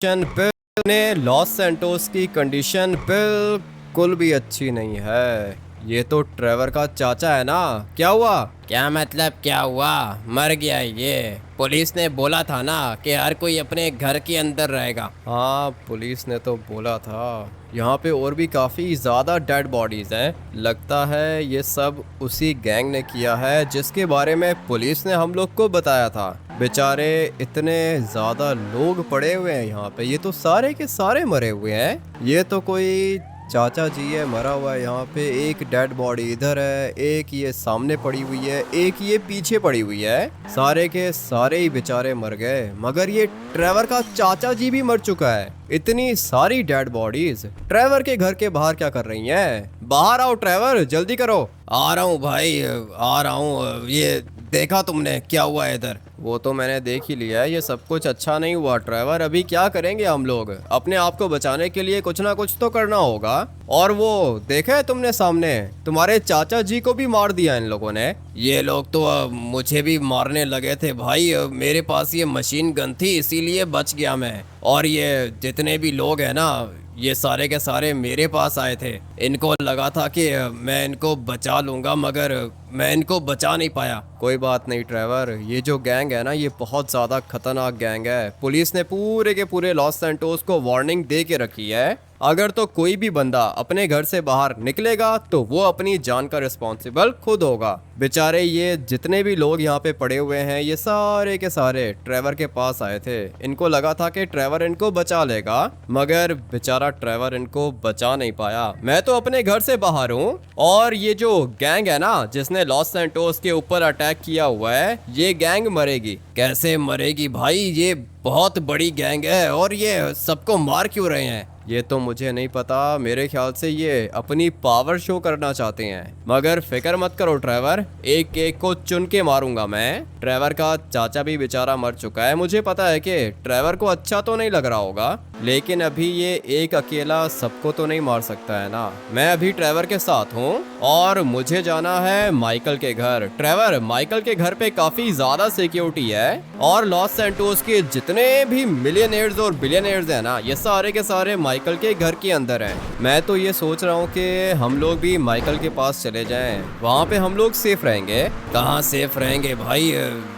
ने Los Santos की condition बिल्कुल भी अच्छी नहीं है। ये तो ट्रेवर का चाचा है ना। क्या हुआ? क्या मतलब क्या हुआ? मर गया ये। पुलिस ने बोला था ना कि हर कोई अपने घर के अंदर रहेगा। हाँ, पुलिस ने तो बोला था। यहाँ पे और भी काफ़ी ज़्यादा डेड बॉडीज़ हैं। लगता है ये सब उसी गैंग ने किया है जिसके बारे में पुलिस ने हम लोग को बताया था। बेचारे इतने ज़्यादा लोग पड़े हुए हैं यहाँ पे, ये तो सारे के सारे मरे हुए हैं। ये तो कोई चाचा जी है मरा हुआ है यहाँ पे। एक डेड बॉडी इधर है, एक ये सामने पड़ी हुई है, एक ये पीछे पड़ी हुई है। सारे के सारे ही बेचारे मर गए, मगर ये ट्रेवर का चाचा जी भी मर चुका है। इतनी सारी डेड बॉडीज ट्रेवर के घर के बाहर क्या कर रही हैं? बाहर आओ ट्रेवर, जल्दी करो। आ रहा हूँ भाई, आ रहा हूँ। ये देखा तुमने क्या हुआ है इधर? वो तो मैंने देख ही लिया है, ये सब कुछ अच्छा नहीं हुआ ट्रेवर। अभी क्या करेंगे हम लोग? अपने आप को बचाने के लिए कुछ ना कुछ तो करना होगा। और वो देखा है तुमने सामने, तुम्हारे चाचा जी को भी मार दिया इन लोगों ने। ये लोग तो मुझे भी मारने लगे थे भाई। मेरे पास ये मशीन गन थी इसीलिए बच गया मैं। और ये जितने भी लोग हैं ना, ये सारे के सारे मेरे पास आए थे। इनको लगा था कि मैं इनको बचा लूँगा, मगर मैं इनको बचा नहीं पाया। कोई बात नहीं ट्रेवर, ये जो गैंग है ना, ये बहुत ज़्यादा खतरनाक गैंग है। पुलिस ने पूरे के पूरे लॉस सैंटोस को वार्निंग दे के रखी है। अगर तो कोई भी बंदा अपने घर से बाहर निकलेगा तो वो अपनी जान का रिस्पॉन्सिबल खुद होगा। बेचारे ये जितने भी लोग यहाँ पे पड़े हुए हैं, ये सारे के सारे ट्रेवर के पास आए थे। इनको लगा था कि ट्रेवर इनको बचा लेगा, मगर बेचारा ट्रेवर इनको बचा नहीं पाया। मैं तो अपने घर से बाहर हूँ, और ये जो गैंग है ना जिसने लॉस सैंटोस के ऊपर अटैक किया हुआ है, ये गैंग मरेगी। कैसे मरेगी भाई? ये बहुत बड़ी गैंग है और ये सबको मार क्यों रहे हैं? ये तो मुझे नहीं पता। मेरे ख्याल से ये अपनी पावर शो करना चाहते हैं, मगर फिक्र मत करो ट्रेवर, एक एक को चुन के मारूंगा मैं। ट्रेवर का चाचा भी बेचारा मर चुका है। मुझे पता है कि ट्रेवर को अच्छा तो नहीं लग रहा होगा, लेकिन अभी ये एक अकेला सबको तो नहीं मार सकता है ना। मैं अभी ट्रेवर के साथ हूँ और मुझे जाना है माइकल के घर। ट्रेवर, माइकल के घर पे काफी ज्यादा सिक्योरिटी है, और लॉस सैंटोस के जितने भी मिलियनेयर्स और बिलियनेयर्स हैं ना, ये सारे के सारे माइकल के घर के अंदर हैं। मैं तो ये सोच रहा हूँ कि हम लोग भी माइकल के पास चले जाएं, वहाँ पे हम लोग सेफ रहेंगे। कहाँ सेफ रहेंगे भाई?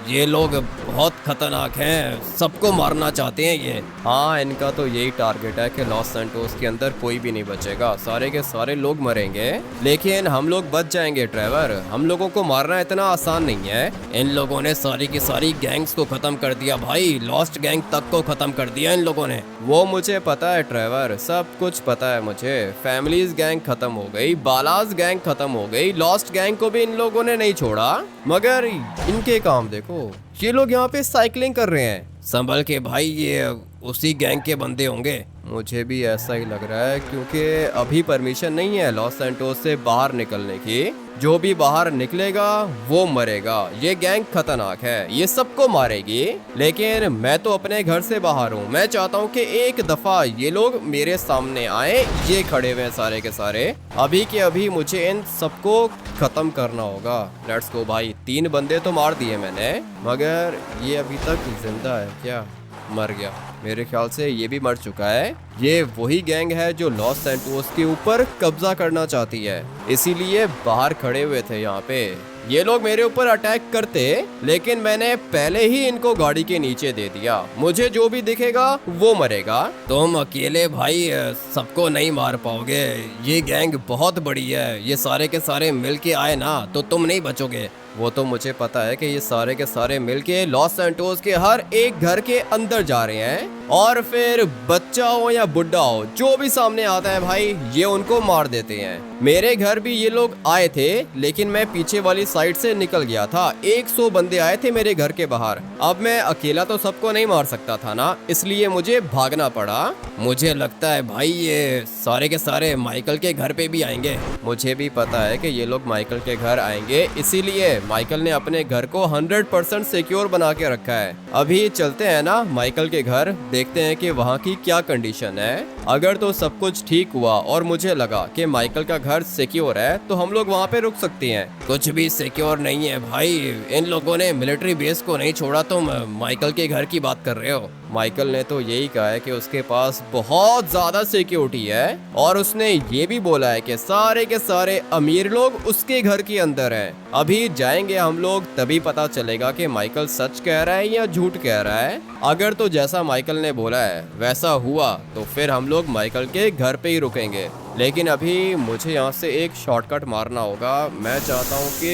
ये लोग बहुत खतरनाक हैं, सबको मारना चाहते हैं ये। हाँ, इनका तो यही टारगेट है कि लॉस सैंटोस के अंदर कोई भी नहीं बचेगा, सारे के सारे लोग मरेंगे। लेकिन हम लोग बच जाएंगे ट्रेवर, हम लोगों को मारना इतना आसान नहीं है। इन लोगों ने सारी की सारी गैंग्स को खत्म कर दिया भाई, लॉस्ट गैंग तक को खत्म कर दिया इन लोगों ने। वो मुझे पता है ट्रेवर, सब कुछ पता है मुझे। फैमिलीज गैंग खत्म हो गई, बालाज गैंग खत्म हो गई, लॉस्ट गैंग को भी इन लोगों ने नहीं छोड़ा। मगर इनके काम देखो, ये लोग यहाँ पे साइकिलिंग कर रहे हैं। संभल के भाई, ये उसी गैंग के बंदे होंगे। मुझे भी ऐसा ही लग रहा है, क्योंकि अभी परमिशन नहीं है लॉस सैंटोस से बाहर निकलने की। जो भी बाहर निकलेगा वो मरेगा। ये गैंग खतरनाक है, ये सबको मारेगी। लेकिन मैं तो अपने घर से बाहर हूँ। मैं चाहता हूँ कि एक दफा ये लोग मेरे सामने आए। ये खड़े हुए हैं सारे के सारे, अभी के अभी मुझे इन सबको खत्म करना होगा। लेट्स गो भाई। 3 बंदे तो मार दिए मैंने, मगर ये अभी तक जिंदा है क्या? मर गया। मेरे ख्याल से ये भी मर चुका है। ये वही गैंग है जो लॉस सैंटोस के ऊपर कब्जा करना चाहती है, इसीलिए बाहर खड़े हुए थे यहाँ पे। ये लोग मेरे ऊपर अटैक करते, लेकिन मैंने पहले ही इनको गाड़ी के नीचे दे दिया। मुझे जो भी दिखेगा वो मरेगा। तुम अकेले भाई सबको नहीं मार पाओगे, ये गैंग बहुत बड़ी है। ये सारे के सारे मिल के आए ना तो तुम नहीं बचोगे। वो तो मुझे पता है कि ये सारे के सारे मिलके लॉस सैंटोस के हर एक घर के अंदर जा रहे हैं, और फिर बच्चा हो या बुढ़ा हो, जो भी सामने आता है भाई, ये उनको मार देते हैं। मेरे घर भी ये लोग आए थे, लेकिन मैं पीछे वाली साइड से निकल गया था। 100 बंदे आए थे मेरे घर के बाहर। अब मैं अकेला तो सबको नहीं मार सकता था ना, इसलिए मुझे भागना पड़ा। मुझे लगता है भाई ये सारे के सारे माइकल के घर पे भी आएंगे। मुझे भी पता है कि ये लोग माइकल के घर आएंगे, इसीलिए माइकल ने अपने घर को 100% सिक्योर बना के रखा है। अभी चलते हैं ना माइकल के घर, देखते हैं कि वहाँ की क्या कंडीशन है। अगर तो सब कुछ ठीक हुआ और मुझे लगा कि माइकल का घर सिक्योर है, तो हम लोग वहाँ पे रुक सकते हैं। कुछ भी सिक्योर नहीं है भाई, इन लोगों ने मिलिट्री बेस को नहीं छोड़ा। तुम माइकल के घर की बात कर रहे हो? माइकल ने तो यही कहा है कि उसके पास बहुत ज्यादा सिक्योरिटी है और उसने ये भी बोला है कि सारे के सारे अमीर लोग उसके घर के अंदर हैं। अभी जाएंगे हम लोग, तभी पता चलेगा कि माइकल सच कह रहा है या झूठ कह रहा है। अगर तो जैसा माइकल ने बोला है वैसा हुआ तो फिर हम लोग माइकल के घर पे ही रुकेंगे, लेकिन अभी मुझे यहाँ से एक शॉर्टकट मारना होगा। मैं चाहता हूँ कि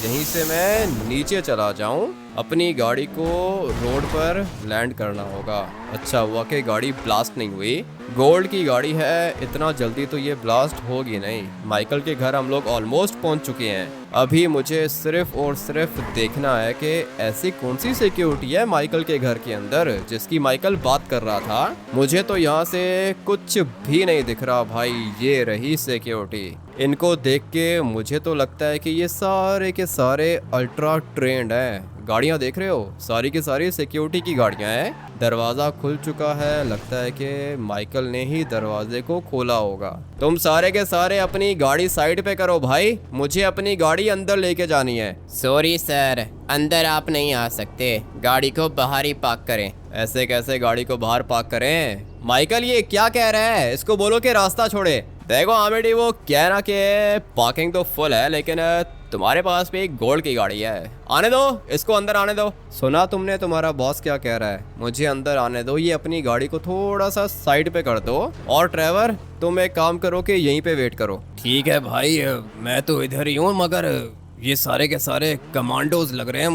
यहीं से मैं नीचे चला जाऊँ, अपनी गाड़ी को रोड पर लैंड करना होगा। अच्छा हुआ कि गाड़ी ब्लास्ट नहीं हुई, गोल्ड की गाड़ी है, इतना जल्दी तो ये ब्लास्ट होगी नहीं। माइकल के घर हम लोग ऑलमोस्ट पहुंच चुके हैं। अभी मुझे सिर्फ और सिर्फ देखना है कि ऐसी कौन सी सिक्योरिटी है माइकल के घर के अंदर जिसकी माइकल बात कर रहा था। मुझे तो यहाँ से कुछ भी नहीं दिख रहा भाई, ये रही सिक्योरिटी। इनको देख के मुझे तो लगता है कि ये सारे के सारे अल्ट्रा ट्रेंड हैं। गाड़ियाँ देख रहे हो, सारी की सारी सिक्योरिटी की गाड़ियाँ हैं। दरवाज़ा खुल चुका है, लगता है कि माइकल ने ही दरवाजे को खोला होगा। तुम सारे के सारे अपनी गाड़ी साइड पे करो भाई, मुझे अपनी गाड़ी अंदर लेके जानी है। सॉरी सर, अंदर आप नहीं आ सकते, गाड़ी को बाहर ही पार्क करें। ऐसे कैसे गाड़ी को बाहर पार्क करें? माइकल ये क्या कह रहा है? इसको बोलो कि रास्ता छोड़े। देखो आमिडी, वो कह रहा कि पार्किंग तो फुल है लेकिन तुम्हारे पास भी एक गोल्ड की गाड़ी है, आने दो इसको, अंदर आने दो। सुना तुमने तुम्हारा बॉस क्या कह रहा है? मुझे अंदर आने दो, ये अपनी गाड़ी को थोड़ा सा साइड पे कर दो। और ड्राइवर तुम एक काम करो कि यहीं पे वेट करो। ठीक है भाई, मैं तो इधर ही हूँ, मगर ये सारे के सारे कमांडोज लग रहे हैं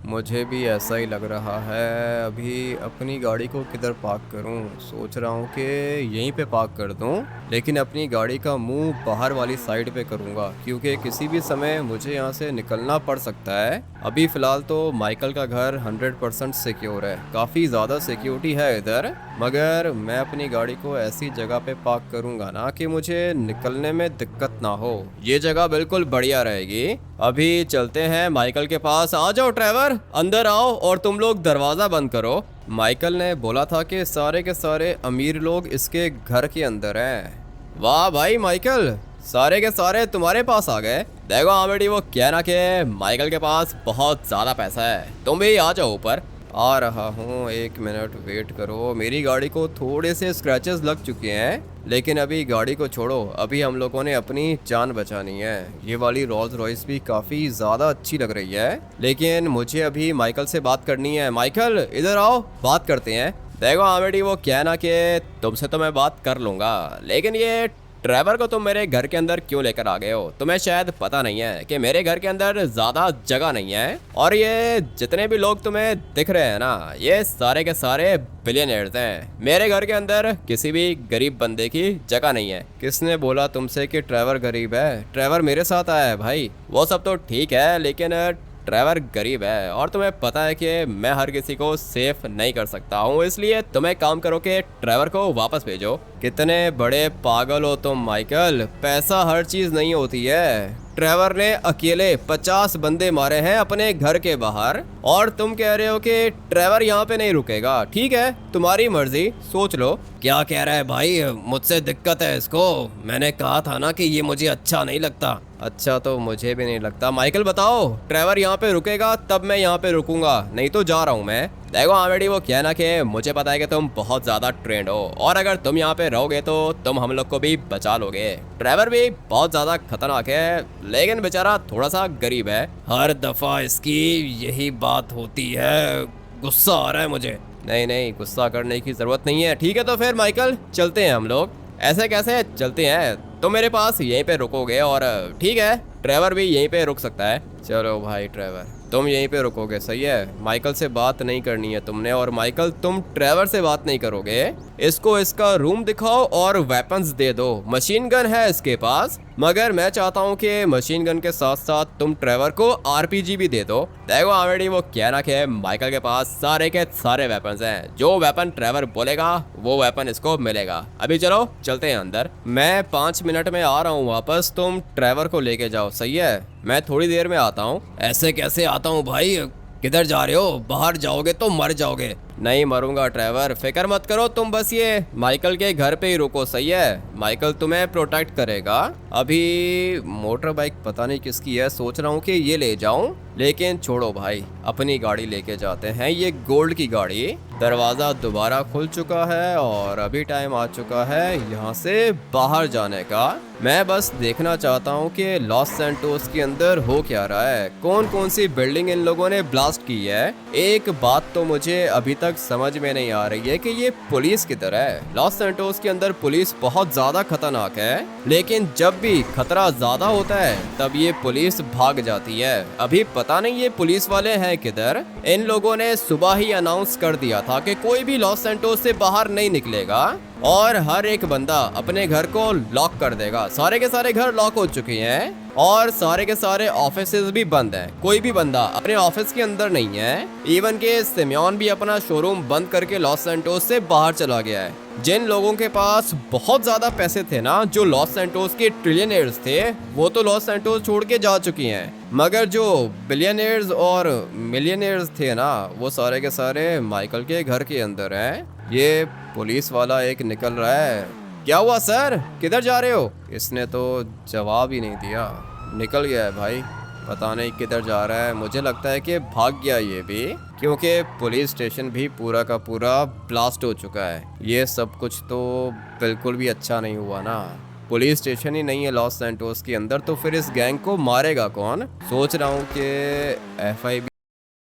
मुझे भी ऐसा ही लग रहा है। अभी अपनी गाड़ी को किधर पार्क करूं? सोच रहा हूं कि यहीं पे पार्क कर दूं, लेकिन अपनी गाड़ी का मुंह बाहर वाली साइड पे करूंगा क्योंकि किसी भी समय मुझे यहां से निकलना पड़ सकता है। अभी फिलहाल तो माइकल का घर 100% सिक्योर है, काफ़ी ज़्यादा सिक्योरिटी है इधर, मगर मैं अपनी गाड़ी को ऐसी जगह पे पार्क करूंगा ना कि मुझे निकलने में दिक्कत ना हो। ये जगह बिल्कुल बढ़िया रहेगी। अभी चलते हैं माइकल के पास। आ जाओ ड्राइवर, अंदर आओ और तुम लोग दरवाज़ा बंद करो। माइकल ने बोला था कि सारे के सारे अमीर लोग इसके घर के अंदर हैं। वाह भाई माइकल, सारे के सारे तुम्हारे पास आ गए। देखो आमिडी, वो कह रहा कि माइकल के पास बहुत ज़्यादा पैसा है, तुम भी आ जाओ ऊपर। आ रहा हूँ, 1 मिनट वेट करो। मेरी गाड़ी को थोड़े से स्क्रैचेस लग चुके हैं, लेकिन अभी गाड़ी को छोड़ो, अभी हम लोगों ने अपनी जान बचानी है। ये वाली रोल्स रॉयस भी काफ़ी ज़्यादा अच्छी लग रही है, लेकिन मुझे अभी माइकल से बात करनी है। माइकल इधर आओ, बात करते हैं। देखो आमिडी, वो कहना कि तुमसे तो मैं बात कर लूँगा, लेकिन ये ड्राइवर को तुम मेरे घर के अंदर क्यों लेकर आ गए हो? तुम्हें शायद पता नहीं है कि मेरे घर के अंदर ज़्यादा जगह नहीं है, और ये जितने भी लोग तुम्हें दिख रहे हैं ना, ये सारे के सारे बिलियनर्स हैं। मेरे घर के अंदर किसी भी गरीब बंदे की जगह नहीं है। किसने बोला तुमसे कि ड्राइवर गरीब है? ड्राइवर मेरे साथ आया है भाई। वो सब तो ठीक है, लेकिन ड्राइवर गरीब है और तुम्हें पता है कि मैं हर किसी को सेफ नहीं कर सकता हूँ, इसलिए तुम एक काम करो कि ड्राइवर को वापस भेजो। कितने बड़े पागल हो तुम माइकल, पैसा हर चीज़ नहीं होती है। ड्राइवर ने अकेले 50 बंदे मारे हैं अपने घर के बाहर, और तुम कह रहे हो कि ड्राइवर यहाँ पे नहीं रुकेगा। ठीक है, तुम्हारी मर्जी, सोच लो। क्या कह रहा है भाई? मुझसे दिक्कत है इसको, मैंने कहा था ना कि ये मुझे अच्छा नहीं लगता। अच्छा तो मुझे भी नहीं लगता। माइकल बताओ, ड्राइवर यहाँ पे रुकेगा तब मैं यहाँ पे रुकूंगा, नहीं तो जा रहा हूँ मैं। देखो आमिडी, वो कहना कि मुझे पता है कि तुम बहुत ज़्यादा ट्रेंड हो, और अगर तुम यहाँ पे रहोगे तो तुम हम लोग को भी बचा लोगे। ड्राइवर भी बहुत ज़्यादा खतरनाक है, लेकिन बेचारा थोड़ा सा गरीब है। हर दफ़ा इसकी यही बात होती है, गुस्सा आ रहा है मुझे। नहीं, गुस्सा करने की ज़रूरत नहीं है। ठीक है तो फिर माइकल चलते हैं हम लोग। ऐसे कैसे चलते हैं? तो मेरे पास यहीं पे रुकोगे, और ठीक है ड्राइवर भी यहीं पे रुक सकता है। चलो भाई ड्राइवर, तुम यहीं पे रुकोगे, सही है। माइकल से बात नहीं करनी है तुमने, और माइकल तुम ड्राइवर से बात नहीं करोगे। इसको इसका रूम दिखाओ और वेपन्स दे दो। मशीन गन है इसके पास, मगर मैं चाहता हूँ कि मशीन गन के साथ साथ तुम ड्राइवर को आरपीजी भी दे दो। देखो ऑलरेडी वो कहना कि माइकल के पास सारे के सारे वेपन्स हैं, जो वेपन ड्राइवर बोलेगा वो वेपन इसको मिलेगा। अभी चलो चलते हैं अंदर। मैं 5 मिनट में आ रहा हूँ वापस, तुम ड्राइवर को लेके जाओ, सही है? मैं थोड़ी देर में आता हूँ। ऐसे कैसे आता हूँ भाई? किधर जा रहे हो? बाहर जाओगे तो मर जाओगे। नहीं मरूंगा ड्राइवर, फिक्र मत करो तुम, बस ये माइकल के घर पे ही रुको, सही है? माइकल तुम्हें प्रोटेक्ट करेगा। अभी मोटर बाइक पता नहीं किसकी है, सोच रहा हूँ कि ये ले जाऊं, लेकिन छोड़ो भाई, अपनी गाड़ी लेके जाते हैं। ये गोल्ड की गाड़ी, दरवाज़ा दोबारा खुल चुका है और अभी टाइम आ चुका है यहाँ से बाहर जाने का। मैं बस देखना चाहता हूँ कि लॉस सैंटोस के अंदर हो क्या रहा है, कौन कौन सी बिल्डिंग इन लोगों ने ब्लास्ट की है। एक बात तो मुझे अभी तक समझ में नहीं आ रही है कि ये पुलिस की तरह है। लॉस सैंटोस के अंदर पुलिस बहुत ज्यादा खतरनाक है, लेकिन जब भी खतरा ज्यादा होता है तब ये पुलिस भाग जाती है। अभी पता नहीं ये पुलिस वाले हैं किधर। इन लोगों ने सुबह ही अनाउंस कर दिया था कि कोई भी लॉस सैंटोस से बाहर नहीं निकलेगा और हर एक बंदा अपने घर को लॉक कर देगा। सारे के सारे घर लॉक हो चुके हैं और सारे के सारे ऑफिसेज भी बंद हैं। कोई भी बंदा अपने ऑफिस के अंदर नहीं है। इवन के सिमियोन भी अपना शोरूम बंद करके लॉस सैंटोस से बाहर चला गया है। जिन लोगों के पास बहुत ज्यादा पैसे थे ना, जो लॉस सैंटोस के ट्रिलियनेयर्स थे, वो तो लॉस सैंटोस छोड़ के जा चुकी हैं। मगर जो बिलियनियर्स और मिलियनियर्स थे ना, वो सारे के सारे माइकल के घर के अंदर हैं। ये पुलिस वाला एक निकल रहा है। क्या हुआ सर, किधर जा रहे हो? इसने तो जवाब ही नहीं दिया, निकल गया है भाई। पता नहीं किधर जा रहा है, मुझे लगता है कि भाग गया ये भी, क्योंकि पुलिस स्टेशन भी पूरा का पूरा ब्लास्ट हो चुका है। ये सब कुछ तो बिल्कुल भी अच्छा नहीं हुआ ना। पुलिस स्टेशन ही नहीं है लॉस सैंटोस के अंदर, तो फिर इस गैंग को मारेगा कौन? सोच रहा हूँ कि FIB